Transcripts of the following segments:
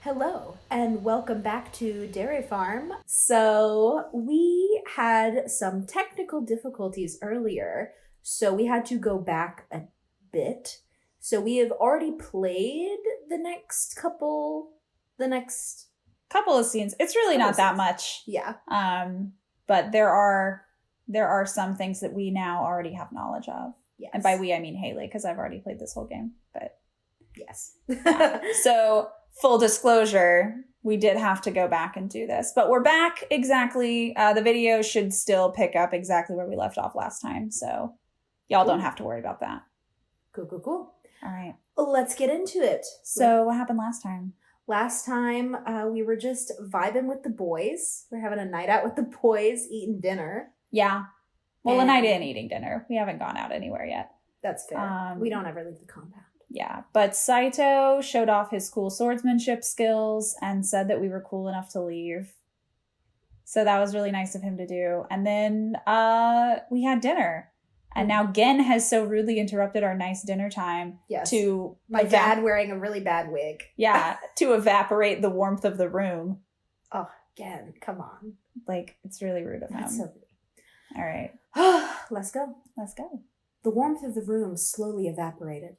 Hello, and welcome back to Dere Farm. So we had some technical difficulties earlier, so we had to go back a bit. So we have already played the next couple of scenes. It's really not that much. Yeah. But there are some things that we now already have knowledge of. Yes. And by we I mean Haley, because I've already played this whole game. But yes. yeah. So full disclosure, we did have to go back and do this, but we're back exactly. The video should still pick up exactly where we left off last time, so y'all don't have to worry about that. Cool. All right. Let's get into it. So what happened last time? Last time, we were just vibing with the boys. We're having a night out with the boys, eating dinner. Yeah. Well, a night in eating dinner. We haven't gone out anywhere yet. That's fair. We don't ever leave the compound. Yeah, but Saito showed off his cool swordsmanship skills and said that we were cool enough to leave. So that was really nice of him to do. And then we had dinner. And now Gen has so rudely interrupted our nice dinner time to... My dad wearing a really bad wig. Yeah, to evaporate the warmth of the room. Oh, Gen, come on. Like, it's really rude of him. That's so rude. All right. Let's go. The warmth of the room slowly evaporated.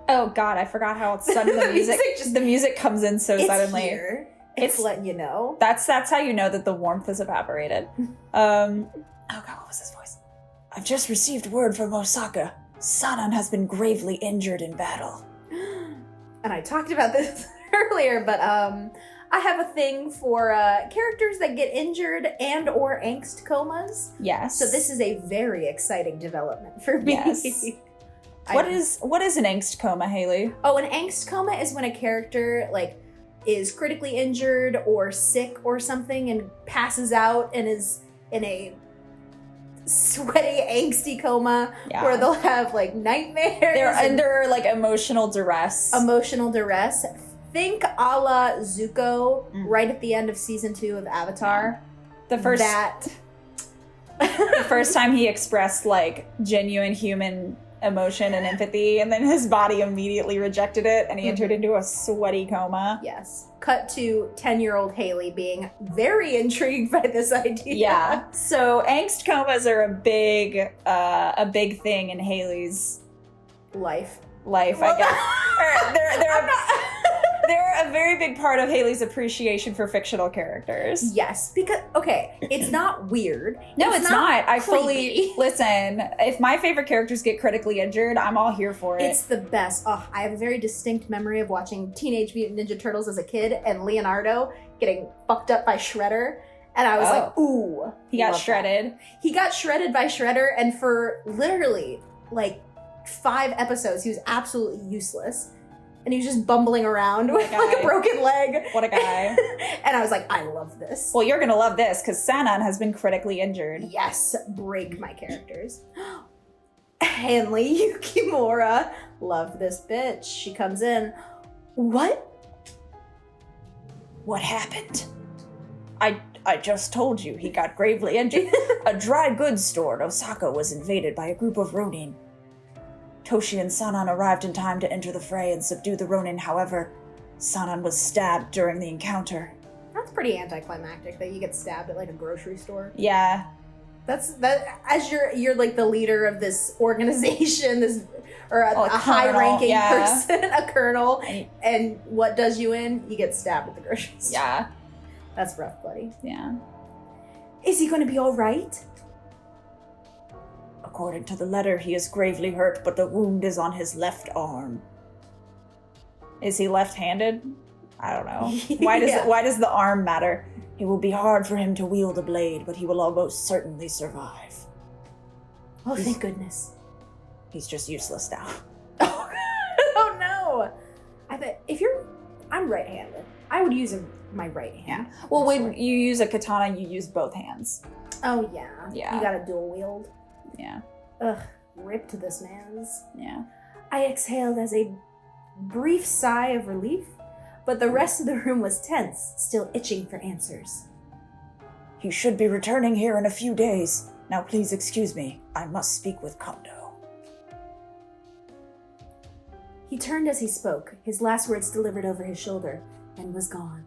Oh God, I forgot how sudden the music the music comes in so suddenly. Here. It's letting you know. That's how you know that the warmth has evaporated. Oh God, what was his voice? I've just received word from Osaka. Sanan has been gravely injured in battle. And I talked about this earlier, but I have a thing for characters that get injured and or angst comas. Yes. So this is a very exciting development for me. Yes. What is an angst coma, Haley? Oh, an angst coma is when a character is critically injured or sick or something and passes out and is in a sweaty, angsty coma where they'll have nightmares. They're under emotional duress. Think a la Zuko right at the end of season 2 of Avatar. The first time he expressed genuine human emotion and empathy, and then his body immediately rejected it and he entered into a sweaty coma. Yes. Cut to 10-year-old Haley being very intrigued by this idea. Yeah. So angst comas are a big thing in Haley's life, I guess. They're a very big part of Haley's appreciation for fictional characters. Yes, because, it's not weird. No, it's not. I creepy. Listen, if my favorite characters get critically injured, I'm all here for it. It's the best. Oh, I have a very distinct memory of watching Teenage Mutant Ninja Turtles as a kid and Leonardo getting fucked up by Shredder. And I was like, ooh. He got shredded. He got shredded by Shredder, and for literally 5 episodes, he was absolutely useless. And he was just bumbling around with a broken leg. What a guy. And I was like, I love this. Well, you're going to love this because Sanan has been critically injured. Yes, break my characters. Hanley Yukimura. Love this bitch. She comes in. What happened? I just told you he got gravely injured. A dry goods store in Osaka was invaded by a group of Ronin. Toshi and Sanan arrived in time to enter the fray and subdue the Ronin. However, Sanan was stabbed during the encounter. That's pretty anticlimactic that you get stabbed at a grocery store. Yeah. That as you're the leader of this organization, a high-ranking person, a colonel, and what does you in? You get stabbed at the grocery store. Yeah. That's rough, buddy. Yeah. Is he going to be all right? According to the letter, he is gravely hurt, but the wound is on his left arm. Is he left-handed? I don't know. Why does the arm matter? It will be hard for him to wield a blade, but he will almost certainly survive. Oh, thank goodness. He's just useless now. Oh no! I'm right-handed. I would use my right hand. Yeah. Well, when you use a katana, you use both hands. Oh yeah. Yeah. You gotta dual wield. Yeah. Ugh, rip to this man's. Yeah. I exhaled as a brief sigh of relief, but the rest of the room was tense, still itching for answers. He should be returning here in a few days. Now please excuse me. I must speak with Kondo. He turned as he spoke, his last words delivered over his shoulder, and was gone.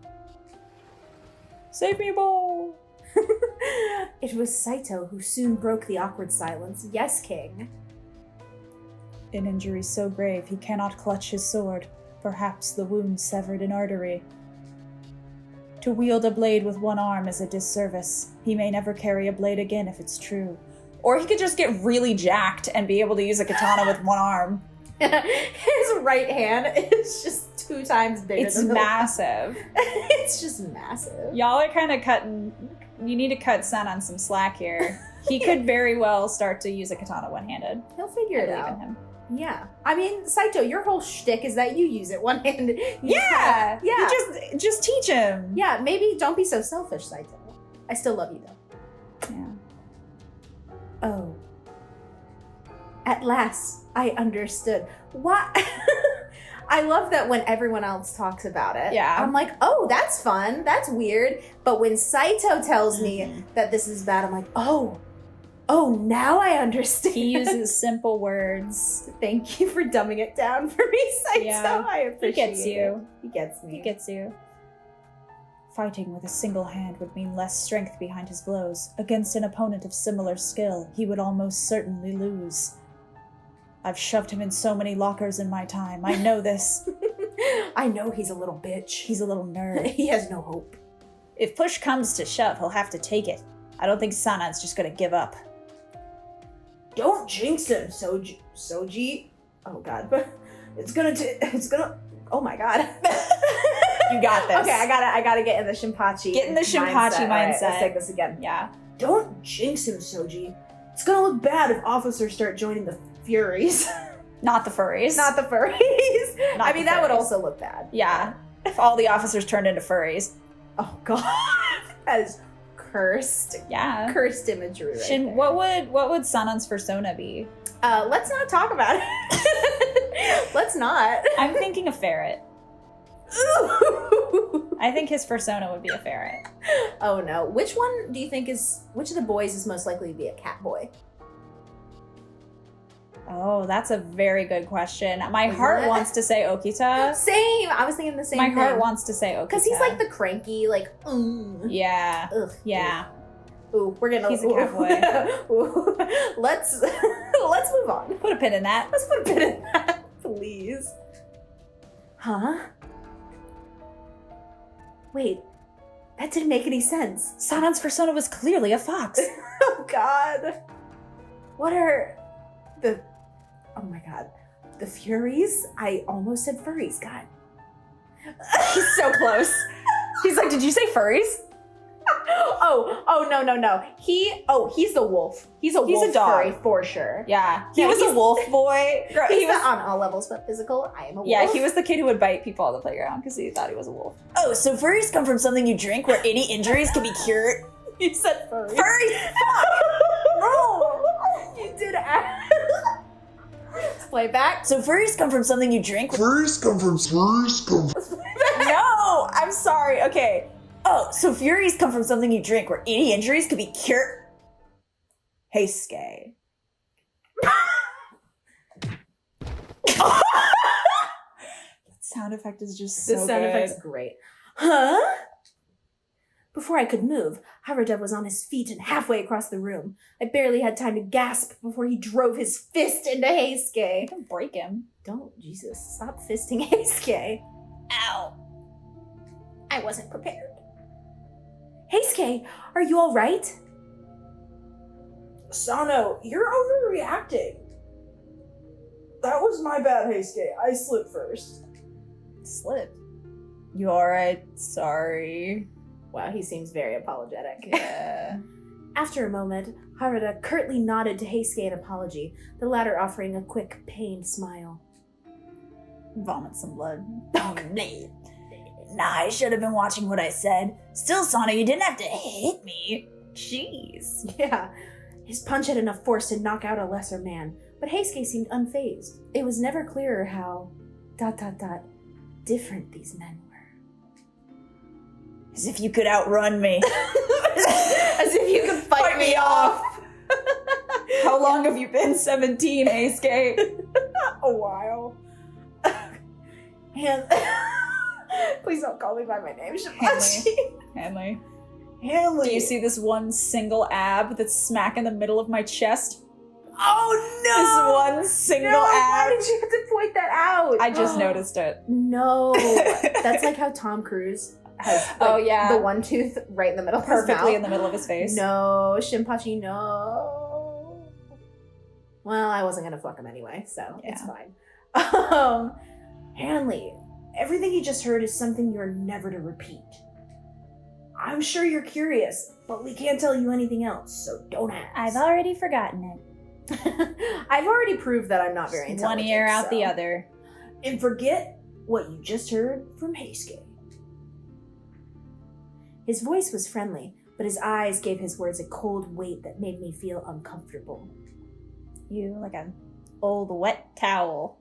Save me, Bo! It was Saito who soon broke the awkward silence. Yes, King. An injury so grave he cannot clutch his sword. Perhaps the wound severed an artery. To wield a blade with one arm is a disservice. He may never carry a blade again if it's true. Or he could just get really jacked and be able to use a katana with one arm. His right hand is just 2 times bigger It's than the massive. It's just massive. Y'all are kind of cutting... You need to cut Sanan some slack here. He could very well start to use a katana one-handed. He'll figure it I believe out. in him. Yeah. I mean, Saito, your whole shtick is that you use it one-handed. Yeah! Yeah. You just teach him. Yeah, maybe don't be so selfish, Saito. I still love you, though. Yeah. Oh. At last, I understood. What? I love that when everyone else talks about it, Yeah. I'm like, oh, that's fun. That's weird. But when Saito tells me that this is bad, I'm like, oh, now I understand. He uses simple words. Thank you for dumbing it down for me, Saito. Yeah. I appreciate He gets you. He gets me. He gets you. Fighting with a single hand would mean less strength behind his blows. Against an opponent of similar skill, he would almost certainly lose. I've shoved him in so many lockers in my time. I know this. I know he's a little bitch. He's a little nerd. He has no hope. If push comes to shove, he'll have to take it. I don't think Sanan's just gonna give up. Don't jinx him, Soji. Oh god, but it's gonna. Oh my god. You got this. Okay, I gotta get in the Shinpachi. Get in the Shinpachi mindset. All right, let's take this again. Yeah. Don't jinx him, Soji. It's gonna look bad if officers start joining the Furies. Not the furries. Not the furries. Not I mean, the that would furries. also look bad. Yeah. If all the officers turned into furries. Oh god, that is cursed. Yeah. Cursed imagery. Right there. What would Sanan's persona be? Let's not talk about it. Let's not. I'm thinking a ferret. Ooh. I think his persona would be a ferret. Oh no. Which one do you think which of the boys is most likely to be a cat boy? Oh, that's a very good question. My Isn't heart it? wants to say Okita. Same. I was thinking the same My thing. heart wants to say Okita. Because he's like the cranky, like, Yeah. Ugh. Yeah. Ooh, we're gonna. He's a cat boy. Ooh. Let's move on. Put a pin in that. Let's put a pin in that, please. Huh? Wait, that didn't make any sense. Sanan's persona was clearly a fox. Oh god. What are the... Oh my god. The Furies? I almost said furries. God. He's so close. He's like, did you say furries? No. He's the wolf. He's a wolf a dog. furry for sure. Yeah. He Yeah, was he's- a wolf boy. He was on all levels, but physical. I am a wolf. Yeah, he was the kid who would bite people on the playground because he thought he was a wolf. Oh, so furries come from something you drink where any injuries can be cured? You said furry. Furries? No! You did ask. Play back. So furries come from something you drink? Furries come from No! I'm sorry. Okay. Oh, so furies come from something you drink where any injuries could be cured? Hey, Skay. That sound effect is just so This sound good. effect's great. Huh? Before I could move, Haruda was on his feet and halfway across the room. I barely had time to gasp before he drove his fist into Heisuke. Don't break him. Don't, Jesus, stop fisting Heisuke. Ow. I wasn't prepared. Heisuke, are you all right? Sano, you're overreacting. That was my bad, Heisuke. I slipped first. Slipped. You alright? Sorry. Wow, he seems very apologetic. Yeah. After a moment, Haruda curtly nodded to Heisuke in apology, the latter offering a quick, pained smile. Vomit some blood. Nah, I should have been watching what I said. Still, Sano, you didn't have to hit me. Jeez. Yeah, his punch had enough force to knock out a lesser man, but Heisuke seemed unfazed. It was never clearer how... different these men were. As if you could outrun me. As if you could fight me off! How long have you been 17, Heisuke? A while. Please don't call me by my name, Shimachi. Hanley. Hanley. Do you see this one single ab that's smack in the middle of my chest? Oh no! This one single No, ab. why did you have to point that out? I just noticed it. No. That's like how Tom Cruise has Oh, yeah. the one tooth right in the middle of his Perfectly mouth. in the middle of his face. No, Shinpachi, no. Well, I wasn't gonna fuck him anyway, so it's fine. Hanley, everything you just heard is something you're never to repeat. I'm sure you're curious, but we can't tell you anything else, so don't ask. I've already forgotten it. I've already proved that I'm not very intelligent. One ear out so. the other. And forget what you just heard from Heisuke. His voice was friendly, but his eyes gave his words a cold weight that made me feel uncomfortable. You like an old wet towel.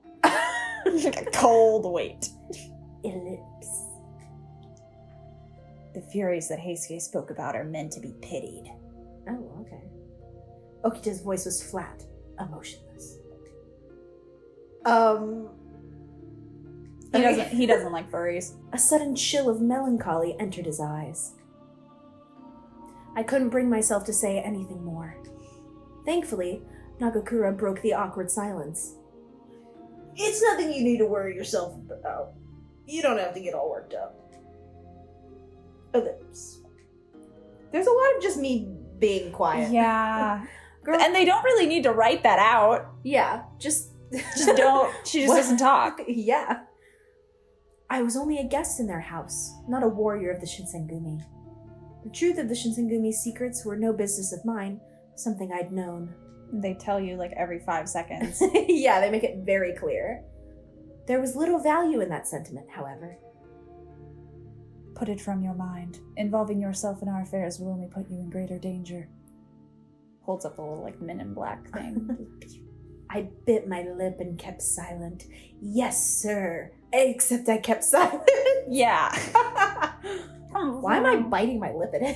Like a cold weight. Ellipse. The furies that Heisuke spoke about are meant to be pitied. Oh, okay. Okita's voice was flat, emotionless. He doesn't like furries. A sudden chill of melancholy entered his eyes. I couldn't bring myself to say anything more. Thankfully, Nagakura broke the awkward silence. It's nothing you need to worry yourself about. You don't have to get all worked up. Ellipse. There's a lot of just me being quiet. Yeah. Girl, And they don't really need to write that out. yeah, just Don't. She just What? doesn't talk. Yeah. I was only a guest in their house, not a warrior of the Shinsengumi. The truth of the Shinsengumi's secrets were no business of mine, something I'd known. They tell you like every 5 seconds. Yeah, they make it very clear. There was little value in that sentiment, however. Put it from your mind. Involving yourself in our affairs will only put you in greater danger. Holds up a little like Men in Black thing. I bit my lip and kept silent. Yes, sir. Except I kept silent. Yeah. Why am I biting my lip at it?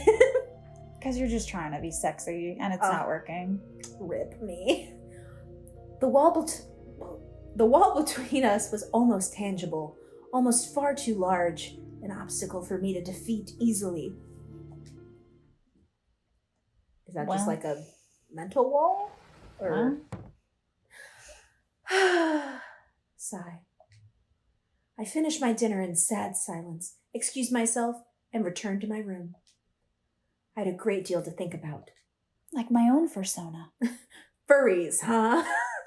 Because you're just trying to be sexy and it's not working. Rip me. The wall between us was almost tangible, almost far too large, an obstacle for me to defeat easily. Is that just Well. like a mental wall? Or sigh. I finished my dinner in sad silence, excused myself, and returned to my room. I had a great deal to think about. Like my own persona. Furries, huh?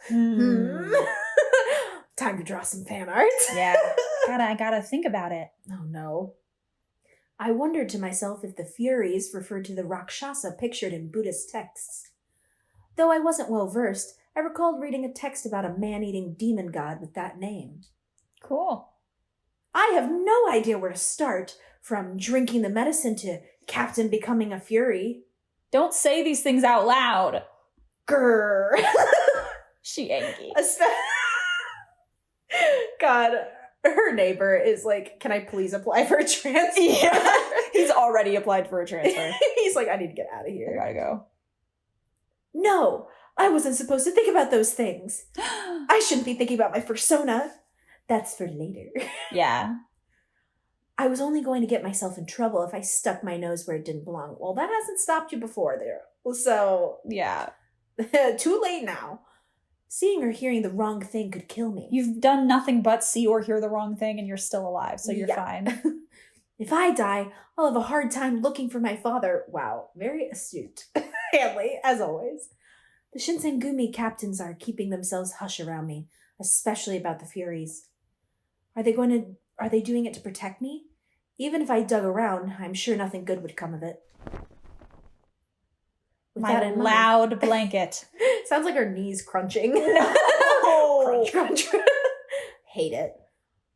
Hmm. Time to draw some fan art. Yeah. I gotta think about it. Oh no. I wondered to myself if the Furies referred to the Rakshasa pictured in Buddhist texts. Though I wasn't well versed, I recalled reading a text about a man-eating demon god with that name. Cool. I have no idea where to start, from drinking the medicine to Captain becoming a Fury. Don't say these things out loud. Grrr. She angry. God, her neighbor is like, can I please apply for a transfer? Yeah. He's already applied for a transfer. He's like, I need to get out of I here. gotta go. No, I wasn't supposed to think about those things. I shouldn't be thinking about my persona. That's for later. Yeah. I was only going to get myself in trouble if I stuck my nose where it didn't belong. Well, that hasn't stopped you before there. So, Yeah. too late now. Seeing or hearing the wrong thing could kill me. You've done nothing but see or hear the wrong thing and you're still alive, so you're Yeah. fine. If I die, I'll have a hard time looking for my father. Wow, very astute. Hanley, as always. The Shinsengumi captains are keeping themselves hush around me, especially about the Furies. Are they doing it to protect me? Even if I dug around, I'm sure nothing good would come of it. With that My in mind- loud blanket. Sounds like her knees crunching. No. Crunch, crunch. Hate it.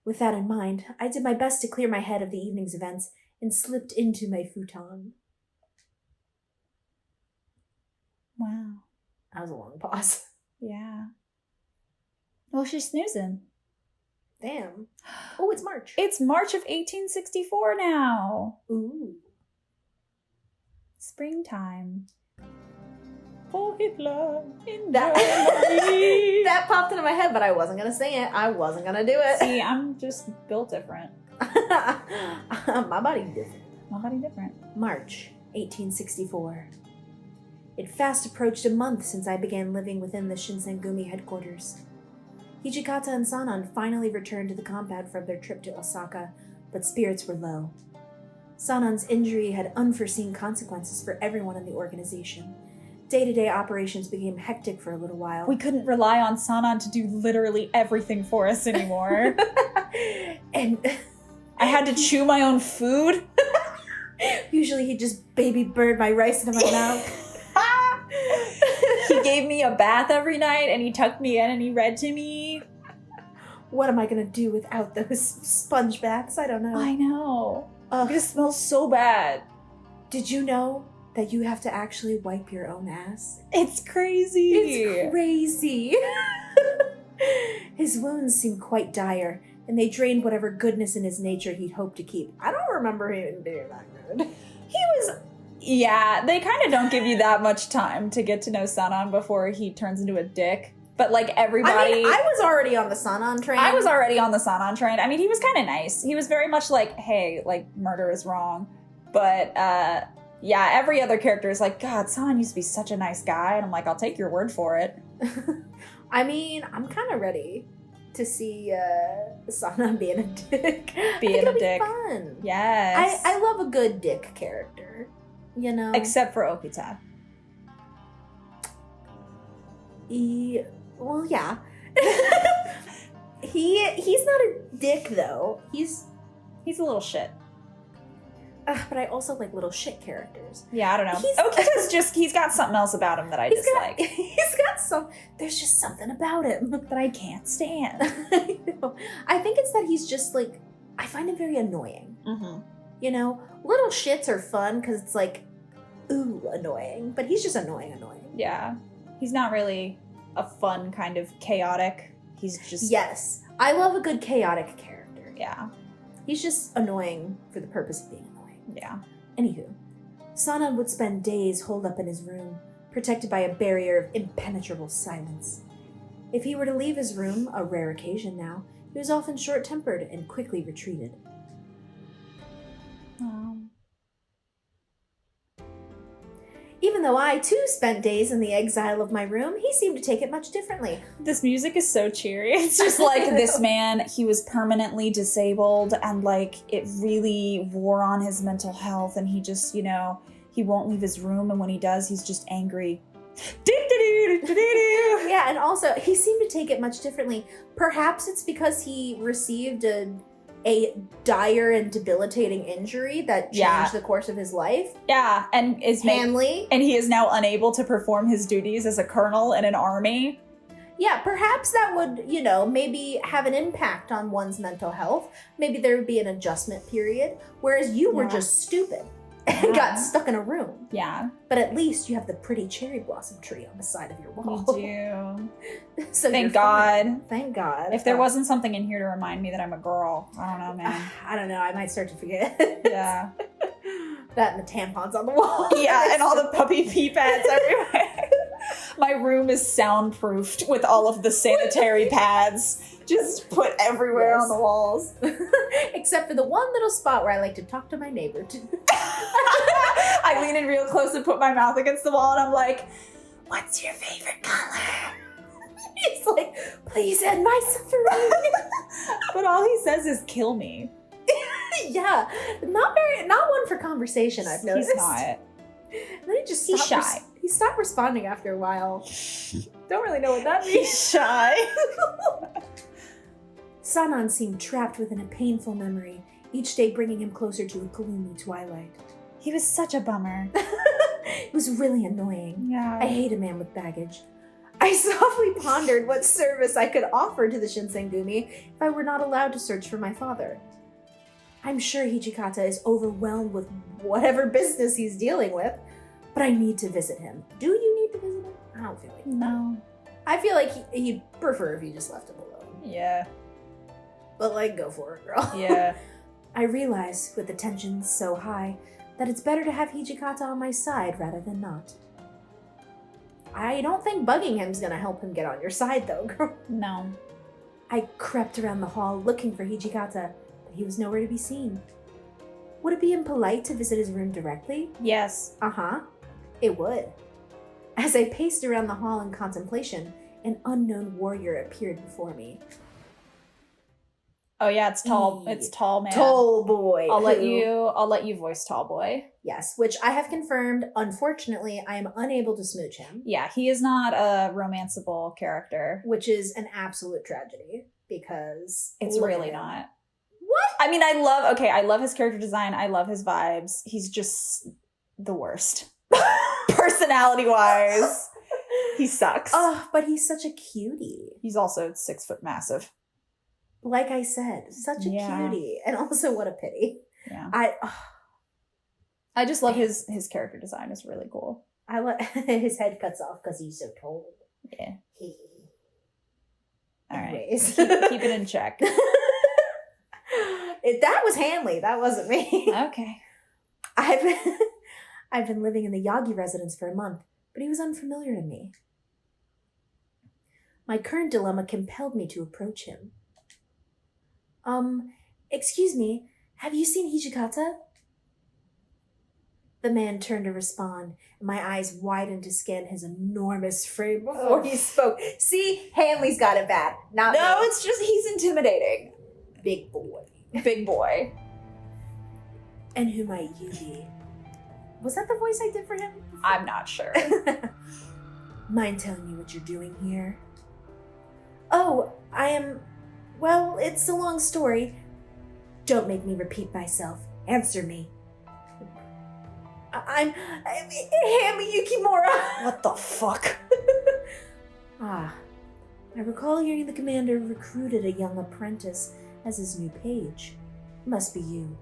With that in mind, I did my best to clear my head of the evening's events and slipped into my futon. Wow. That was a long pause. Yeah. Well, she's snoozing. Damn. Oh, it's March. It's March of 1864 now. Ooh. Springtime. for Hitler in That, Germany. that popped into my head, but I wasn't gonna say it. I wasn't gonna do it. See, I'm just built different. My body different. My body different. March 1864. It fast approached a month since I began living within the Shinsengumi headquarters. Hijikata and Sanan finally returned to the compound from their trip to Osaka, but spirits were low. Sanan's injury had unforeseen consequences for everyone in the organization. Day-to-day operations became hectic for a little while. We couldn't rely on Sanan to do literally everything for us anymore. And I had to chew my own food. usually he'd just baby bird my rice into my mouth. He gave me a bath every night, and he tucked me in, and he read to me. What am I gonna do without those sponge baths? I don't know. I know. Ugh. This smells so bad. Did you know that you have to actually wipe your own ass? It's crazy. It's crazy. His wounds seemed quite dire, and they drained whatever goodness in his nature he'd hoped to keep. I don't remember him being that good. He was... Yeah, they kind of don't give you that much time to get to know Sanan before he turns into a dick. But, like, everybody... I mean, I was already on the Sanan train. I was already on the Sanan train. I mean, he was kind of nice. He was very much like, hey, like, murder is wrong. But, yeah, every other character is like, God, Sanan used to be such a nice guy. And I'm like, I'll take your word for it. I mean, I'm kind of ready to see Sanan being a dick. Being a dick. Fun. Yes. I love a good dick character, you know? Except for Okita. Well, yeah. He's not a dick, though. He's a little shit. but I also like little shit characters. Yeah, I don't know. Okita's he's got something else about him that I dislike. He's got there's just something about him that I can't stand. I know. I think it's that he's just like, I find him very annoying. Mm-hmm. You know, little shits are fun because it's like, ooh, annoying. But he's just annoying. Yeah. He's not really a fun kind of chaotic. He's just... Yes. I love a good chaotic character. Yeah. He's just annoying for the purpose of being annoying. Yeah. Anywho, Sanan would spend days holed up in his room, protected by a barrier of impenetrable silence. If he were to leave his room, a rare occasion now, he was often short-tempered and quickly retreated. Even though I, too, spent days in the exile of my room, he seemed to take it much differently. This music is so cheery. It's just like this man, he was permanently disabled and like it really wore on his mental health and he just, you know, he won't leave his room and when he does, he's just angry. Yeah, and also, he seemed to take it much differently. Perhaps it's because he received a dire and debilitating injury that changed the course of his life. Yeah, and Hanley. And he is now unable to perform his duties as a colonel in an army. Yeah, perhaps that would, you know, maybe have an impact on one's mental health. Maybe there would be an adjustment period, whereas you were just stupid and got stuck in a room. Yeah. But at least you have the pretty cherry blossom tree on the side of your wall. You do. So Thank God. Thank God. If there wasn't something in here to remind me that I'm a girl, I don't know, man. I don't know. I might start to forget. Yeah. That and the tampons on the wall. Yeah, and all the puppy pee pads everywhere. My room is soundproofed with all of the sanitary pads just put everywhere on the walls. Except for the one little spot where I like to talk to my neighbor. I lean in real close and put my mouth against the wall and I'm like, what's your favorite color? He's like, please end my suffering. But all he says is kill me. Yeah, not one for conversation, I've noticed. He's not. And then He's shy. He stopped responding after a while. Don't really know what that means. He's shy. Sanan seemed trapped within a painful memory, each day bringing him closer to a gloomy twilight. He was such a bummer. It was really annoying. Yeah. I hate a man with baggage. I softly pondered what service I could offer to the Shinsengumi if I were not allowed to search for my father. I'm sure Hijikata is overwhelmed with whatever business he's dealing with, but I need to visit him. Do you need to visit him? I don't feel like No. I feel like he'd prefer if you just left him alone. Yeah. But like, go for it, girl. Yeah. I realize, with the tension so high, that it's better to have Hijikata on my side rather than not. I don't think bugging him's gonna help him get on your side, though, girl. No. I crept around the hall looking for Hijikata, but he was nowhere to be seen. Would it be impolite to visit his room directly? Yes. Uh-huh. It would. As I paced around the hall in contemplation, an unknown warrior appeared before me. Oh yeah, it's tall. Eee. It's tall man. Tall boy. I'll let who- you voice tall boy. Yes, which I have confirmed. Unfortunately, I am unable to smooch him, Yeah, he is not a romanceable character. which is an absolute tragedy because It's look at really him. not. What? I mean, I love his character design. I love his vibes. He's just the worst. Personality wise, he sucks. Oh, but he's such a cutie. He's also 6 foot massive. Like I said, such a Yeah. cutie. And also, what a pity. Yeah. I I just love his character design. It's really cool. let his head cuts off because he's so tall. Yeah. All right. Anyways. Keep it in check. That was Hanley. That wasn't me. Okay. I've been living in the Yagi residence for a month, but he was unfamiliar to me. My current dilemma compelled me to approach him. Excuse me, have you seen Hijikata? The man turned to respond, and my eyes widened to scan his enormous frame before he spoke. See, Hanley's got it bad. Not No, me. it's just he's intimidating. Big boy. Big boy. And who might you be? Was that the voice I did for him? I'm not sure. Mind telling me what you're doing here? Oh, I am... Well, it's a long story. Don't make me repeat myself. Answer me. I'm Hanley Yukimura. What the fuck? Ah, I recall hearing the commander recruited a young apprentice as his new page. Must be you.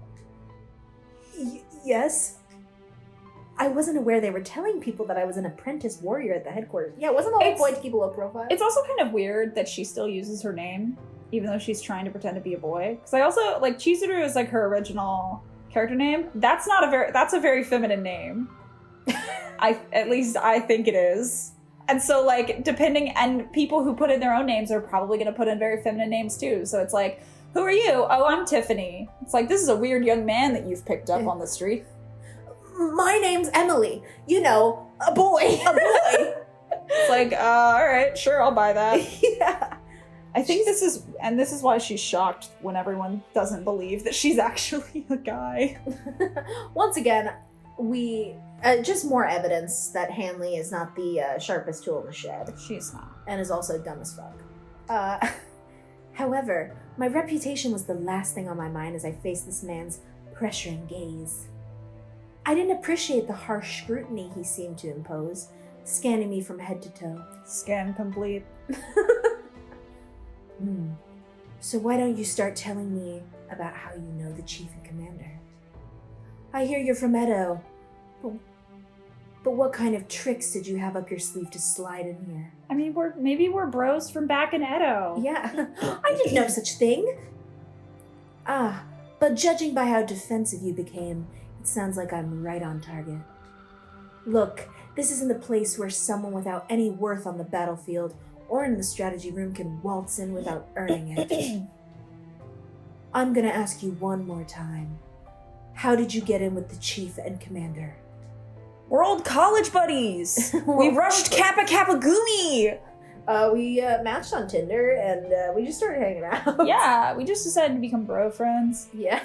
Yes? I wasn't aware they were telling people that I was an apprentice warrior at the headquarters. Yeah, wasn't the whole It's- point to keep a low profile? It's also kind of weird that she still uses her name, even though she's trying to pretend to be a boy. Because I also, like, Chizuru is like her original character name. That's a very feminine name. At least I think it is. And so, like, and people who put in their own names are probably going to put in very feminine names too. So it's like, who are you? Oh, I'm Tiffany. It's like, this is a weird young man that you've picked up on the street. My name's Emily. You know, a boy. A boy. It's like, all right, sure, I'll buy that. Yeah. I think this is why she's shocked when everyone doesn't believe that she's actually a guy. Once again, we just more evidence that Hanley is not the sharpest tool in the shed, She's not. and is also dumb as fuck. However, my reputation was the last thing on my mind as I faced this man's pressuring gaze. I didn't appreciate the harsh scrutiny he seemed to impose, scanning me from head to toe. Scan complete. So why don't you start telling me about how you know the chief and commander? I hear you're from Edo, but what kind of tricks did you have up your sleeve to slide in here? I mean, maybe we're bros from back in Edo. Yeah, I didn't know such thing. But judging by how defensive you became, it sounds like I'm right on target. Look, this isn't the place where someone without any worth on the battlefield or in the strategy room can waltz in without earning it. I'm gonna ask you one more time. How did you get in with the chief and commander? We're old college buddies. We rushed Kappa Kappa Gumi. We matched on Tinder and we just started hanging out. Yeah, we just decided to become bro friends. Yeah.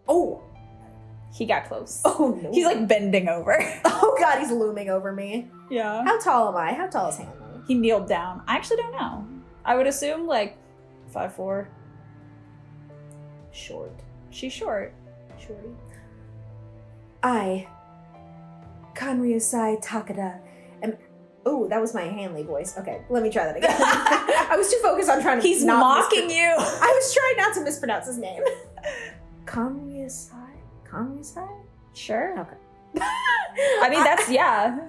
Oh, He got close. Oh no. he's like bending over. Oh god, he's looming over me. Yeah. How tall am I? How tall is Hanley? He kneeled down. I actually don't know. I would assume like 5'4". Short. She's short. Shorty. I, Kanryusai Takada, am... Oh, that was my Hanley voice. Okay, let me try that again. I was too focused on trying to He's not mocking you. I was trying not to mispronounce his name. Kanryusai? Kanryusai? Sure. Okay. I mean, that's, yeah.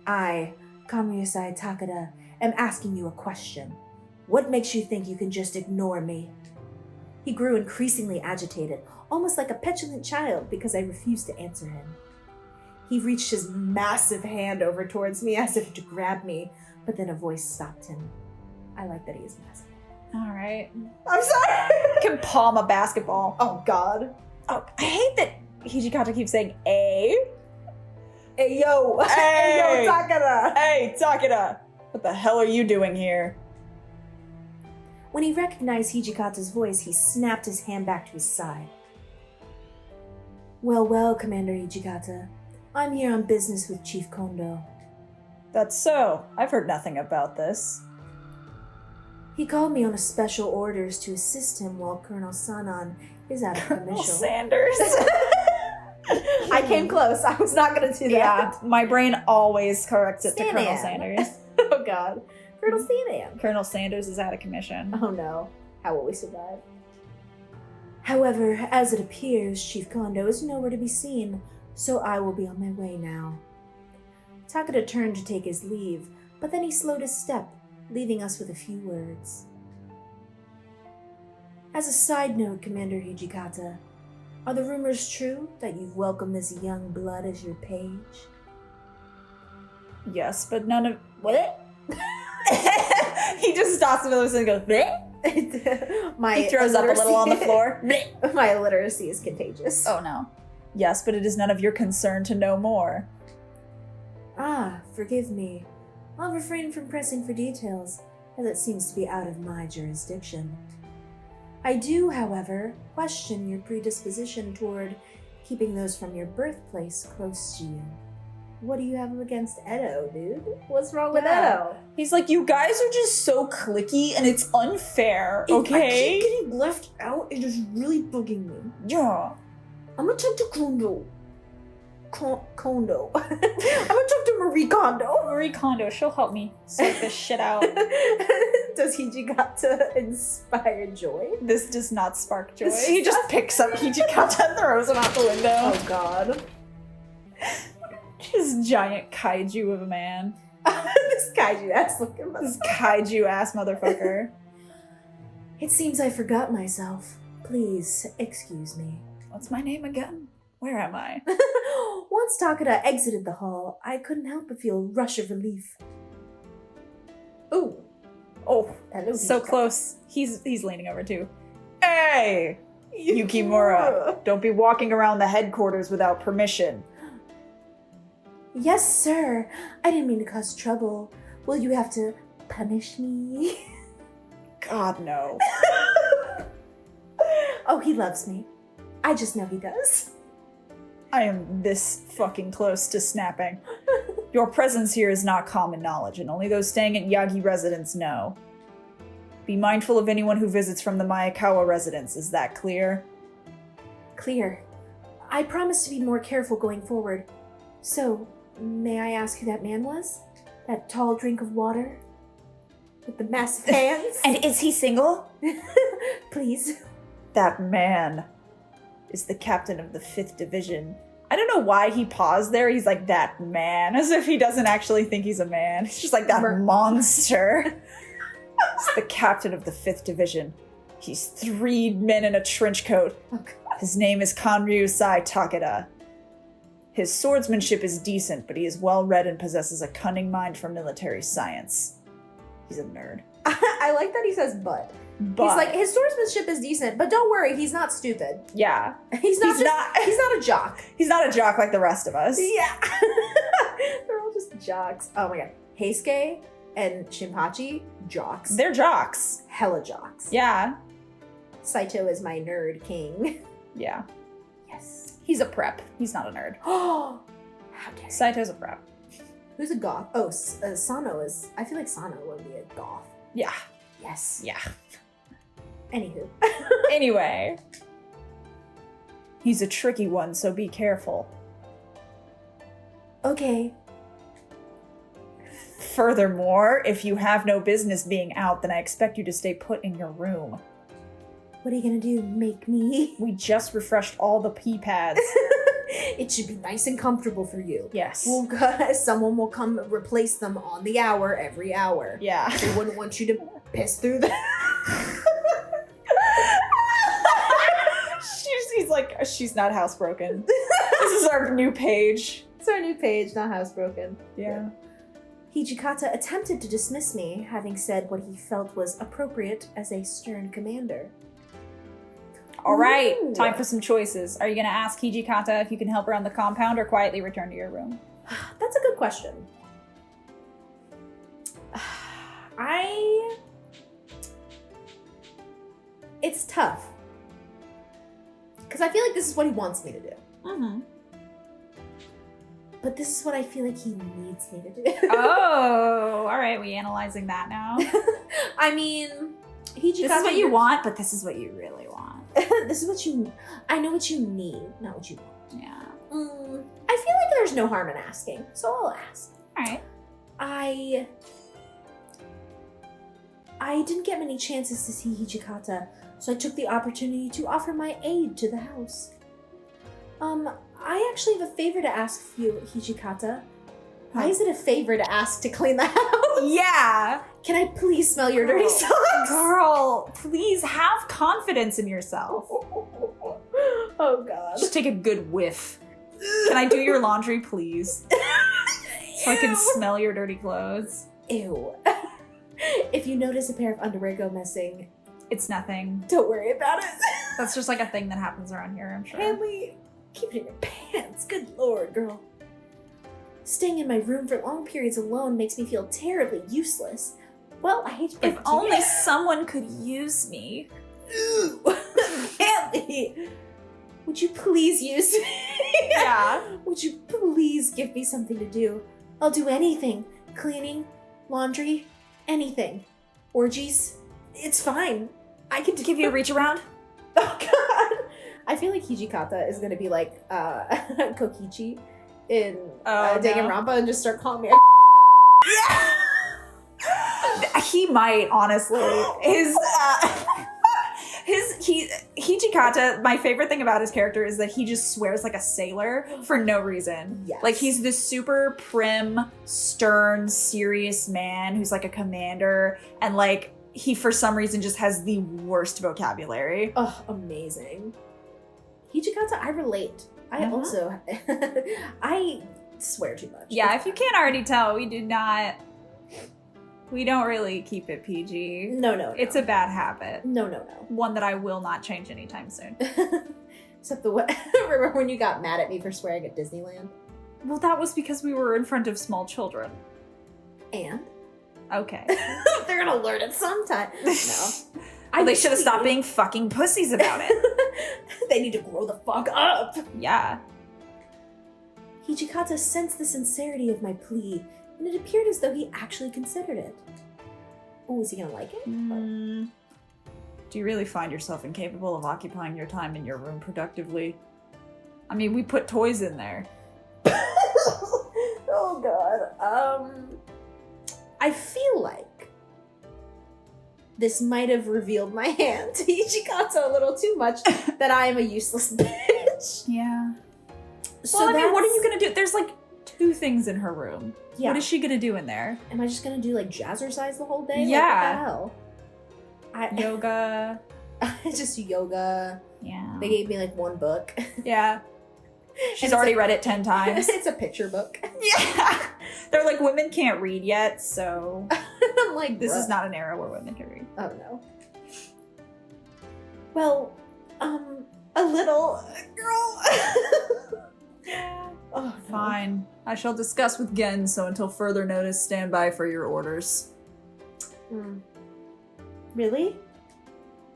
I, Kanryusai Takada, am asking you a question. What makes you think you can just ignore me? He grew increasingly agitated, almost like a petulant child, because I refused to answer him. He reached his massive hand over towards me as if to grab me, but then a voice stopped him. I like that he is massive. All right. I'm sorry. Can palm a basketball. Oh, God. Oh, I hate that Hijikata keeps saying A. Hey, yo. Hey. Yo, Takada. Hey, Takeda. What the hell are you doing here? When he recognized Hijikata's voice, he snapped his hand back to his side. Well, Commander Hijikata. I'm here on business with Chief Kondo. That's so. I've heard nothing about this. He called me on a special orders to assist him while Colonel Sanan is out of Colonel commission. Sanders. I came close. I was not going to do that. Yeah, my brain always corrects it to Colonel Sanan. Sanders. Oh, God. Colonel Sanan. Colonel Sanders is out of commission. Oh, no. How will we survive? However, as it appears, Chief Kondo is nowhere to be seen, so I will be on my way now. Takeda turned to take his leave, but then he slowed his step, leaving us with a few words. As a side note, Commander Hijikata, are the rumors true that you've welcomed this young blood as your page? Yes, but none of... What? He just stops in the middle and goes, bleh? He throws up a little on the floor. Bleh. My illiteracy is contagious. Oh no. Yes, but it is none of your concern to know more. Ah, forgive me. I'll refrain from pressing for details, as it seems to be out of my jurisdiction. I do, however, question your predisposition toward keeping those from your birthplace close to you. What do you have against Edo, dude? What's wrong with Yeah. Edo? He's like, you guys are just so cliquey and it's unfair, okay? I keep getting left out. It is really bugging me. Yeah. I'm gonna talk to Kondo. Kondo. I'm gonna talk to Marie Kondo. Marie Kondo, she'll help me sort this shit out. Does Hijikata inspire joy? This does not spark joy. He just picks up Hijikata and throws him out the window. Oh, God. This giant kaiju of a man. This kaiju ass looking This motherfucker. kaiju ass motherfucker. It seems I forgot myself. Please, excuse me. What's my name again? Where am I? Once Takeda exited the hall, I couldn't help but feel a rush of relief. Ooh. Oh, Hello, So Hijikata. close. He's leaning over too. hey! Yukimura, don't be walking around the headquarters without permission. Yes, sir. I didn't mean to cause trouble. Will you have to punish me? God, no. Oh, he loves me. I just know he does. I am this fucking close to snapping. Your presence here is not common knowledge, and only those staying at Yagi residence know. Be mindful of anyone who visits from the Mayakawa residence, is that clear? Clear. I promise to be more careful going forward. So, may I ask who that man was? That tall drink of water? With the massive hands? And is he single? Please. That man is the captain of the 5th Division. I don't know why he paused there. He's like, that man, as if he doesn't actually think he's a man. He's just like, that monster. He's the captain of the 5th Division. He's 3 men in a trench coat. Oh, God. His name is Kanryu Sai Takeda. His swordsmanship is decent, but he is well-read and possesses a cunning mind for military science. He's a nerd. I like that he says but. But, He's like, his swordsmanship is decent, but don't worry, he's not stupid. yeah, He's not a jock. he's not a jock like the rest of us. Yeah. They're all just jocks. Oh my god. Heisuke and Shinpachi, jocks. They're jocks. hella jocks. Yeah. Saito is my nerd king. Yeah. Yes. He's a prep. He's not a nerd. Oh, how dare you. Saito's a prep. Who's a goth? Oh, Sano is. I feel like Sano would be a goth. Yeah. Yes. Yeah. Anywho. Anyway. He's a tricky one, so be careful. Okay. Furthermore, if you have no business being out, then I expect you to stay put in your room. What are you gonna do? Make me? We just refreshed all the pee pads. It should be nice and comfortable for you. Yes. Someone will come replace them on the hour every hour. Yeah. They wouldn't want you to piss through them. He's like, she's not housebroken. This is our new page. It's our new page, not housebroken. Yeah. Hijikata attempted to dismiss me, having said what he felt was appropriate as a stern commander. All right, Ooh. time for some choices. Are you going to ask Hijikata if you can help around the compound or quietly return to your room? That's a good question. It's tough. Because I feel like this is what he wants me to do. Mm-hmm. But this is what I feel like he needs me to do. Oh, all right. We analyzing that now. I mean, Hijikata... This is what you want, but this is what you really want. This is what you... I know what you need, not what you want. Yeah. I feel like there's no harm in asking, so I'll ask. All right. I didn't get many chances to see Hijikata, so I took the opportunity to offer my aid to the house. I actually have a favor to ask of you, Hijikata. Why is it a favor to ask to clean the house? Yeah. Can I please smell your dirty socks? Girl, please have confidence in yourself. Oh, God. Just take a good whiff. Can I do your laundry, please? So I can smell your dirty clothes. Ew. If you notice a pair of underwear go missing, It's nothing. don't worry about it. That's just like a thing that happens around here, I'm sure. Hanley, keep it in your pants. Good lord, girl. Staying in my room for long periods alone makes me feel terribly useless. Well, I hate to break If it to you. only someone could use me. Ooh. Hanley, would you please use me? Yeah. Would you please give me something to do? I'll do anything. Cleaning, laundry, anything. Orgies, it's fine. I can Give you a reach around? Oh, God. I feel like Hijikata is going to be like Kokichi in Danganronpa and just start calling me a He might, honestly. Hijikata, my favorite thing about his character is that he just swears like a sailor for no reason. Yes. Like, he's this super prim, stern, serious man who's like a commander, and like, he for some reason just has the worst vocabulary. Oh, amazing. Hijikata, I relate. I Mhm. also... I swear too much. Yeah, if you can't already tell, we don't really keep it PG. No. It's a bad habit. No. One that I will not change anytime soon. Except the what? Remember when you got mad at me for swearing at Disneyland? Well, that was because we were in front of small children. And? Okay. They're gonna learn it sometime. No. Well, they should have stopped being fucking pussies about it. They need to grow the fuck up. Yeah. Hijikata sensed the sincerity of my plea, and it appeared as though he actually considered it. Oh, is he gonna like it? Do you really find yourself incapable of occupying your time in your room productively? I mean, we put toys in there. Oh, God. I feel like this might have revealed my hand to Ichikata a little too much that I am a useless bitch. Yeah. So Well, I mean, what are that's- you gonna do? There's like 2 things in her room. Yeah. What is she gonna do in there? Am I just gonna do like jazzercise the whole day? Yeah. Like, what the hell? Yoga. I just do yoga. Yeah. They gave me like one book. Yeah. She's it's already a- read it 10 times. It's a picture book. Yeah. They're like, women can't read yet, so I'm like, this bruh. is not an era where women can read. Oh no. Well, a little girl. Oh, no. Fine. I shall discuss with Gen, so until further notice, stand by for your orders. Really?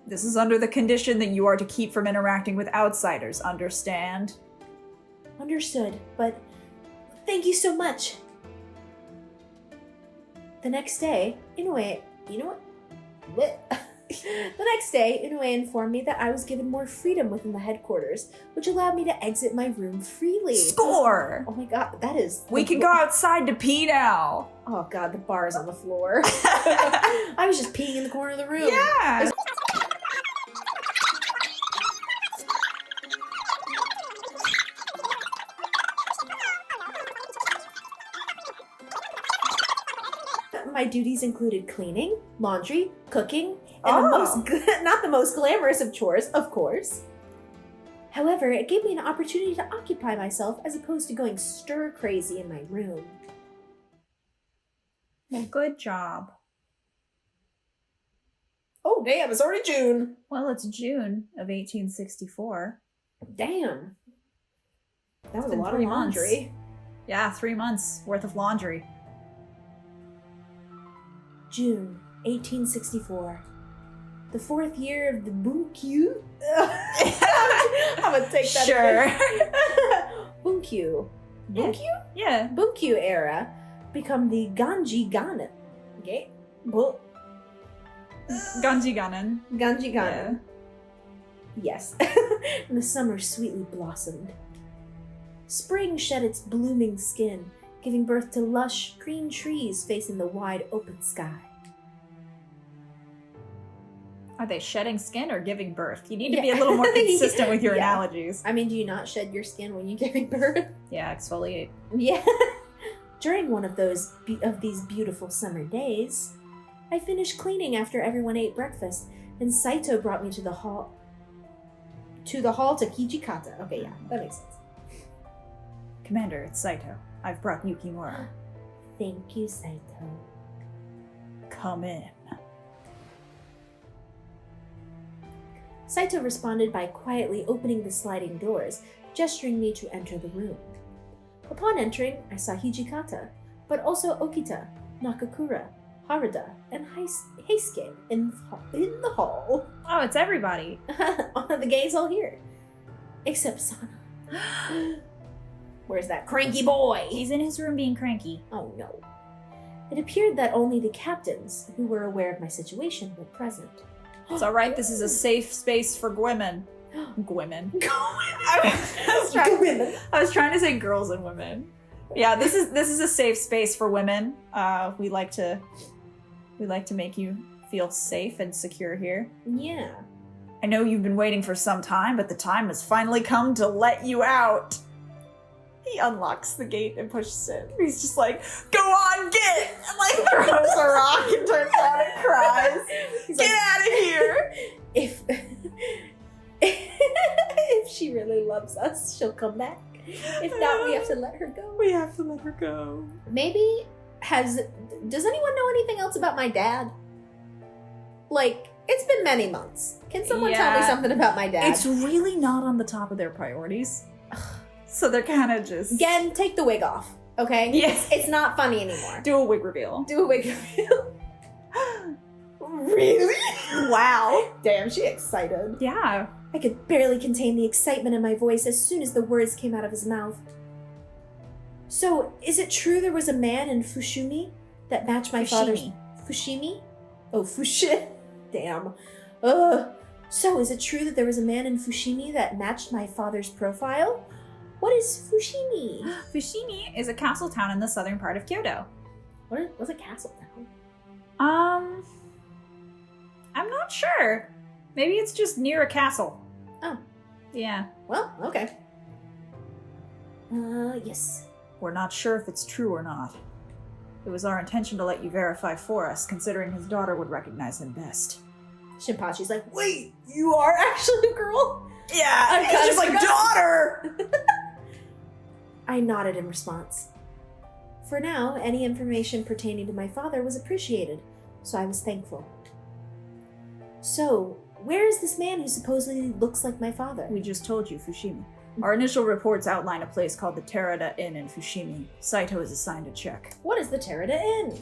This is under the condition that you are to keep from interacting with outsiders, understand? Understood, but thank you so much. The next day, Inoue, you know what? The next day, Inoue informed me that I was given more freedom within the headquarters, which allowed me to exit my room freely. Score! Oh my god, that is... We can go outside to pee now! Oh god, the bar is on the floor. I was just peeing in the corner of the room. Yeah! My duties included cleaning, laundry, cooking, and Oh. not the most glamorous of chores, of course. However, it gave me an opportunity to occupy myself as opposed to going stir-crazy in my room. Well, good job. Oh, damn, it's already June. Well, it's June of 1864. Damn. That was been a lot of 3 months. laundry. Yeah, 3 months worth of laundry. June 1864. The 4th year of the Bunkyu. I'm gonna take that. Sure. Bunkyu. Bunkyu? Yeah. Bunkyu era become the Ganji Ganen. Okay? Ganji Ganen. Ganji Ganen. Yes. And the summer sweetly blossomed. Spring shed its blooming skin, giving birth to lush green trees facing the wide open sky. Are they shedding skin or giving birth? You need to be a little more consistent with your Yeah. analogies. I mean, do you not shed your skin when you're giving birth? Yeah, exfoliate. Yeah. During one of these beautiful summer days, I finished cleaning after everyone ate breakfast, and Saito brought me to the hall to Hijikata. Okay, yeah, that makes sense. Commander, it's Saito. I've brought Yukimura. Thank you, Saito. Come in. Saito responded by quietly opening the sliding doors, gesturing me to enter the room. Upon entering, I saw Hijikata, but also Okita, Nakakura, Harada, and Heisuke in the hall. Oh, it's everybody. The gays all here. Except Sanan. Where's that cranky boy? He's in his room being cranky. Oh no. It appeared that only the captains, who were aware of my situation, were present. It's alright, this is a safe space for women. Women. Women. I was trying to say girls and women. Yeah, this is a safe space for women. We like to make you feel safe and secure here. Yeah. I know you've been waiting for some time, but the time has finally come to let you out. He unlocks the gate and pushes it. He's just like, go on, get! And like throws a rock and turns around and cries. He's Get like, out of here! If she really loves us, she'll come back. If not, we have to let her go. We have to let her go. Maybe does anyone know anything else about my dad? Like, it's been many months. Can someone tell me Yeah. something about my dad? It's really not on the top of their priorities. So they're kind of just... Again, take the wig off, okay? Yes. It's not funny anymore. Do a wig reveal. Do a wig reveal. Really? Wow. Damn, she excited. Yeah. I could barely contain the excitement in my voice as soon as the words came out of his mouth. So, is it true there was a man in Fushimi that matched my father's... Fushimi? Oh, Fushi. Damn. So, is it true that there was a man in Fushimi that matched my father's profile? What is Fushimi? Fushimi is a castle town in the southern part of Kyoto. What's a castle town? I'm not sure. Maybe it's just near a castle. Oh. Yeah. Well, okay. Yes. We're not sure if it's true or not. It was our intention to let you verify for us, considering his daughter would recognize him best. Shinpachi's like, wait, you are actually a girl? Yeah, I it's kinda just like, forgot. daughter! I nodded in response. For now, any information pertaining to my father was appreciated, so I was thankful. So, where is this man who supposedly looks like my father? We just told you, Fushimi. Our initial reports outline a place called the Terada Inn in Fushimi. Saito is assigned to check. What is the Terada Inn?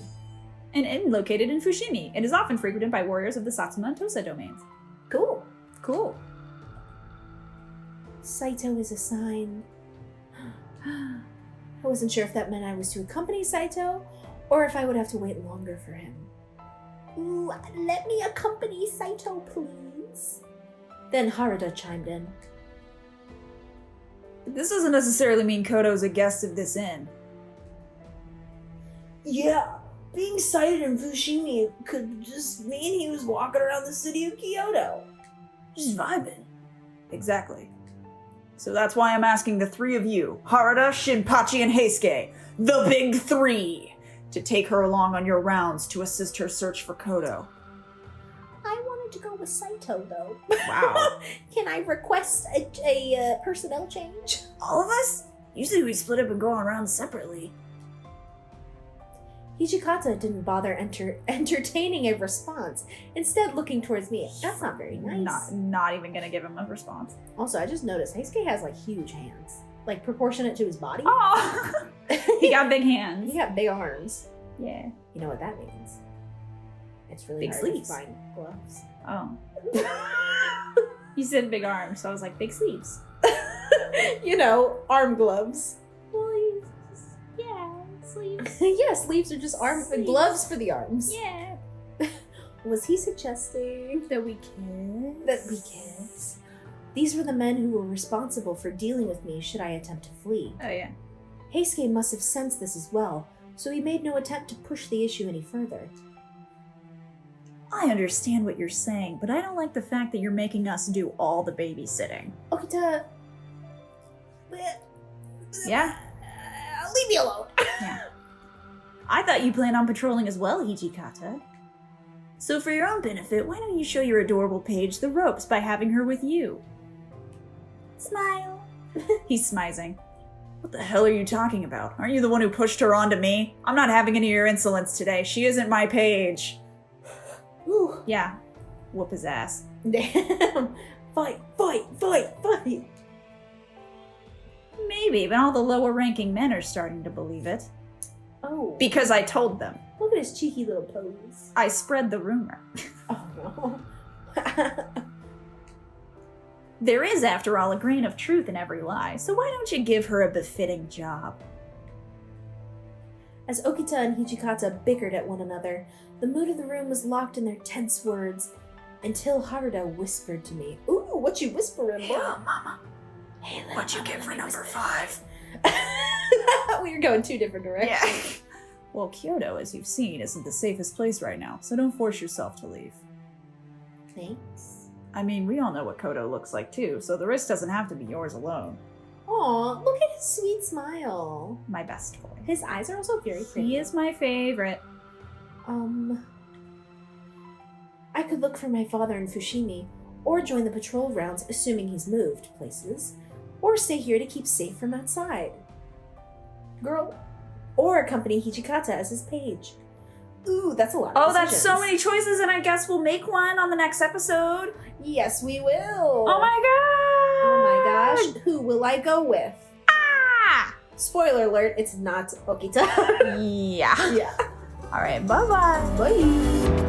An inn located in Fushimi. It is often frequented by warriors of the Satsuma and Tosa domains. Cool. Cool. Saito is assigned. I wasn't sure if that meant I was to accompany Saito, or if I would have to wait longer for him. Ooh, let me accompany Saito, please. Then Harada chimed in. This doesn't necessarily mean Koto's a guest of this inn. Yeah, being sighted in Fushimi could just mean he was walking around the city of Kyoto. Just vibing. Exactly. So that's why I'm asking the three of you, Harada, Shinpachi, and Heisuke, the big three, to take her along on your rounds to assist her search for Koto. I want going to go with Saito, though. Wow. Can I request a personnel change? All of us? Usually we split up and go around separately. Hijikata didn't bother entertaining a response, instead looking towards me. That's not very nice. Not even gonna give him a response. Also, I just noticed Heisuke has like huge hands. Like proportionate to his body. Oh! He got big hands. He got big arms. Yeah. You know what that means? It's really Big hard sleeves. to find gloves. Oh. You said big arms, so I was like, big sleeves. You know, arm gloves. Sleeves. Yeah, sleeves. Yeah, sleeves are just arm Sleeves. gloves for the arms. Yeah. Was he suggesting That we kiss. that we kiss? These were the men who were responsible for dealing with me should I attempt to flee. Oh, yeah. Heisuke must have sensed this as well, so he made no attempt to push the issue any further. I understand what you're saying, but I don't like the fact that you're making us do all the babysitting. Okita... Yeah. Leave me alone. Yeah. I thought you planned on patrolling as well, Hijikata. So for your own benefit, why don't you show your adorable page the ropes by having her with you? Smile. He's smizing. What the hell are you talking about? Aren't you the one who pushed her onto me? I'm not having any of your insolence today. She isn't my page. Ooh. Yeah. Whoop his ass. Damn. Fight, fight, fight, fight. Maybe, but all the lower-ranking men are starting to believe it. Oh. Because I told them. Look at his cheeky little pose. I spread the rumor. Oh no. There is, after all, a grain of truth in every lie, so why don't you give her a befitting job? As Okita and Hijikata bickered at one another, the mood of the room was locked in their tense words, until Haruda whispered to me, "Ooh, what you whispering, boy?" Mama. Hey, little What'd you mama, give for let me number whisper. 5? We are going 2 different directions. Well, Kyoto, as you've seen, isn't the safest place right now, so don't force yourself to leave. Thanks. I mean, we all know what Kyoto looks like too, so the risk doesn't have to be yours alone. Aw, look at his sweet smile. My best boy. His eyes are also very pretty. He is my favorite. I could look for my father in Fushimi, or join the patrol rounds, assuming he's moved places, or stay here to keep safe from outside. Girl. Or accompany Hijikata as his page. Ooh, that's a lot of Oh, that's so decisions. many choices, and I guess we'll make one on the next episode. Yes, we will. Oh my god! Oh my gosh, who will I go with? Ah! Spoiler alert, it's not Okita. Yeah. Yeah. Alright, bye-bye. Bye.